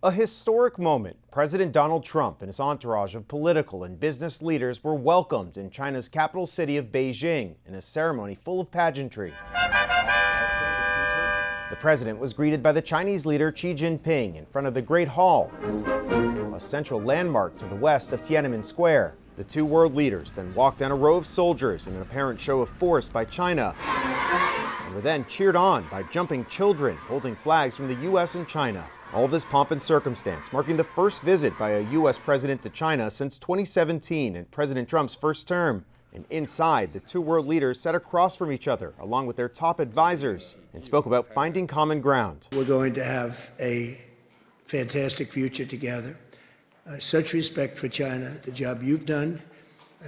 A historic moment. President Donald Trump and his entourage of political and business leaders were welcomed in China's capital city of Beijing in a ceremony full of pageantry. The president was greeted by the Chinese leader Xi Jinping in front of the Great Hall, a central landmark to the west of Tiananmen Square. The two world leaders then walked down a row of soldiers in an apparent show of force by China, and were then cheered on by jumping children holding flags from the U.S. and China. All this pomp and circumstance marking the first visit by a U.S. president to China since 2017 in President Trump's first term. And inside, the two world leaders sat across from each other, along with their top advisors, and spoke about finding common ground. We're going to have a fantastic future together. Such respect for China, the job you've done.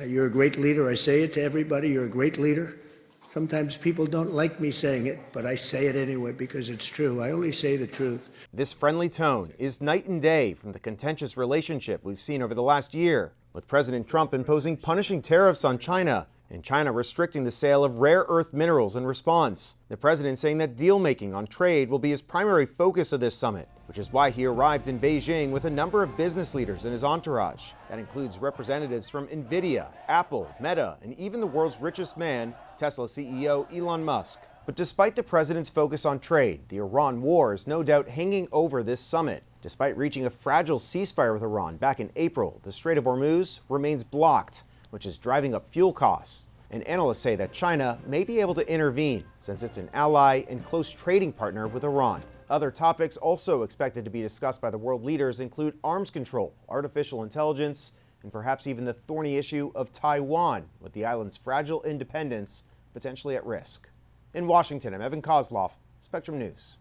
You're a great leader. I say it to everybody. You're a great leader. Sometimes people don't like me saying it, but I say it anyway because it's true. I only say the truth. This friendly tone is night and day from the contentious relationship we've seen over the last year, with President Trump imposing punishing tariffs on China and China restricting the sale of rare earth minerals in response. The president saying that deal-making on trade will be his primary focus of this summit, which is why he arrived in Beijing with a number of business leaders in his entourage. That includes representatives from Nvidia, Apple, Meta, and even the world's richest man, Tesla CEO Elon Musk. But despite the president's focus on trade, the Iran war is no doubt hanging over this summit. Despite reaching a fragile ceasefire with Iran back in April, the Strait of Hormuz remains blocked, which is driving up fuel costs. And analysts say that China may be able to intervene since it's an ally and close trading partner with Iran. Other topics also expected to be discussed by the world leaders include arms control, artificial intelligence, and perhaps even the thorny issue of Taiwan, with the island's fragile independence potentially at risk. In Washington, I'm Koslof, Spectrum News.